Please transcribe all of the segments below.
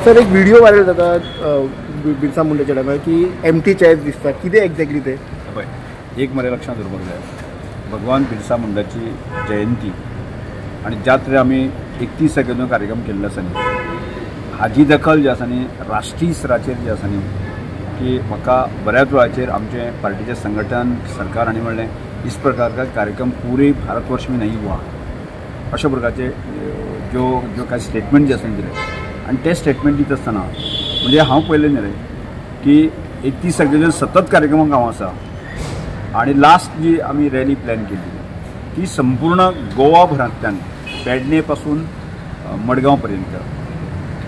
Sir एक video viral जाता बिरसा मुंडाच्या टायमार की एम्प्टी चेअर्स दिसता, कितें एक्झॅक्टली ते? पळय, एक मरे लक्षात दवरपाक जाय, भगवान बिरसा मुंडाची जयंती आणि ज्या तरेन आमी 31 सेकंद कार्यक्रम केल्लो आसा न्ही, हाजी दखल जी आसा न्ही राष्ट्रीय स्तराचेर जी आसा न्ही, की म्हाका बऱ्याच वेळाचेर आमचे पार्टीचे संघटन सरकार हांणी म्हणलें इस प्रकार का कार्यक्रम पूरे भारतवर्ष में नहीं हुआ, अशा प्रकारचे जो काय स्टेटमेंट जे आसा दिले आणि ते स्टेटमेंट दिता आसतना म्हणजे हांव पळयलें न्ही रे की 31 तारखेर सतत कार्यक्रमाक हांव आसा आणि लास्ट जी आमी रॅली प्लॅन केली ती संपूर्ण गोवाभरांतल्यान पेडणे पासून मडगांव पर्यंत,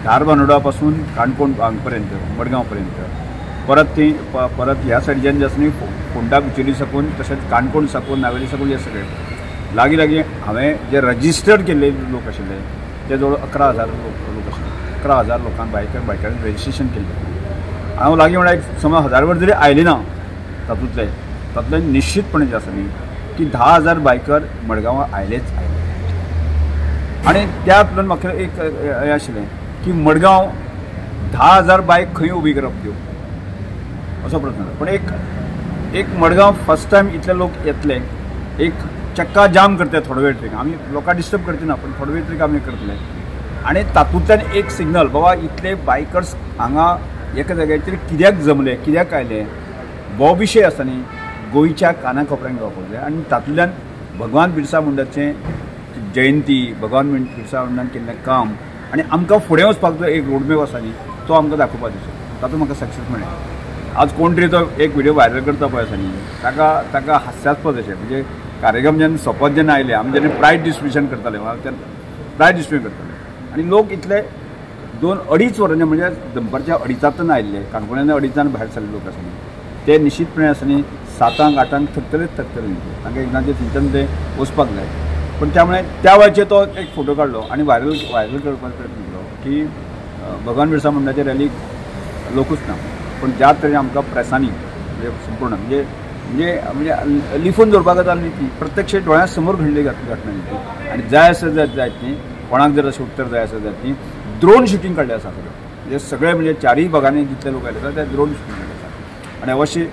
धारबांदोडा पासून काणकोण पर्यंत, मडगांव पर्यंत, परत ह्या सायडीच्यान जे आसा न्ही फोंडा बिचोली साकून तशेंच काणकोण साकून नावेली साकून हे सगळे लागीं हांवें जे रजिस्टर्ड केल्ले लोक आशिल्ले ते जवळ 11,000 लोक आशिल्ले. 11,000 लोकांक बायकांनी रजिस्ट्रेशन केल्लें. हांव लागीं म्हळ्यार समज 1000 वर जरी आयले ना तातूंतले निश्चितपणे जे आसा न्ही की 10,000 बायकर मडगांवां आयलेच आयले. आनी त्या हातूंतल्यान म्हाका एक हें आशिल्लें की मडगांव 10,000 बायक खंय उबी करप त्यो असो प्रश्न. पण एक मडगांव फर्स्ट टायम इतले लोक येतले, एक चक्का जाम करते थोडो वेळ तरी, आमी लोकांक डिस्टर्ब करचे ना पण थोडो वेळ तरी आमी करतले. आनी तातूंतल्यान एक सिग्नल बाबा इतले बायकर्स हांगा एका जाग्याचेर कित्याक जमले, कित्याक आयले, हो विशय आसा न्ही गोंयच्या कानाकोपऱ्यांक गावपाक जाय. आनी तातूंतल्यान भगवान बिरसा मुंडाचें जयंती, भगवान बिरसा मुंडान केल्लें काम आनी आमकां फुडें वचपाक जो एक रोडमॅप आसा न्ही तो आमकां दाखोवपाक दिसता. तातूंत म्हाका सक्सेस मेळ्ळें. आज कोण तरी तो एक व्हिडिओ व्हायरल करता पळय आसा न्ही ताका हास्यास्पद अशें म्हणजे कार्यक्रम जेन्ना सोंपत जेन्ना आयले आमी जेन्ना प्रायज डिस्ट्रिब्युशन करताले तेन्ना प्रायज डिस्ट्रिब्यूट करताले आनी लोक इतले 2-2.5 वरांचे म्हणजे दनपारच्या 2:30 आयिल्ले, काणकोणांनी 2:30 भायर सरले लोक आसा न्ही ते निश्चितपणे आसा न्ही 7-8 थकतलेच न्ही तांकां एकदांचे थंयच्यान ते वचपाक जाय. पण त्यामुळे त्या वेळाचेर तो एक फोटो काडलो आनी व्हायरल करपाचो प्रयत्न केलो की भगवान बिरसा मुंडाचे रॅलीक लोकूच ना, पण ज्या तरेन आमकां प्रेसांनी म्हणजे संपूर्ण म्हणजे म्हणजे म्हणजे लिफून दवरपाक जाता न्ही ती प्रत्यक्ष दोळ्यां समोर घडली घटना न्ही ती. आनी जाय आसत जायत न्ही कोणाक जर अशें उत्तर जाय आसत जायत न्ही ड्रोन शुटींग काडलें आसा सगळें म्हणजे सगळे म्हणजे 4 भागांनी जितले लोक आयले आसा ते ड्रोन शुटींग काडलें आसा. आनी अवश्य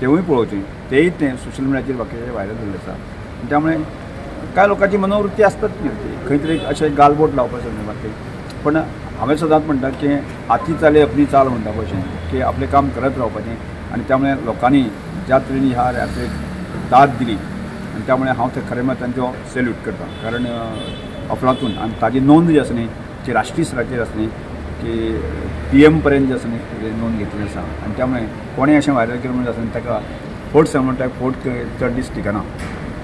तेवूय पळोवचें, तेय ते सोशल मिडियाचेर बाकीचे व्हायरल जाल्लें आसा. त्यामुळे कांय लोकांची मनोवृत्ती आसतात न्ही खंय तरी अशें गालबोट लावपा संदर्भात. पण हांवें सदांच म्हणटा की आती चाले अपनी चाल म्हणटा अशें की आपलें काम करत रावपाचें. आनी त्यामुळे लोकांनी ज्या तरेन ह्या ह्याचेर दाद दिली आनी त्यामुळे हांव ते खरें म्हळ्यार तांचो सॅल्यूट करता. कारण अफलातून आनी ताजी नोंद जी आसा न्ही ती राष्ट्रीय स्तराचेर आसा न्ही की PM पर्यंत जी आसा न्ही नोंद घेतली आसा. आनी त्यामुळे कोणें अशें व्हायरल केलें म्हणजे आसा न्ही ताका फोर्ट 7 चड दीस टिकना.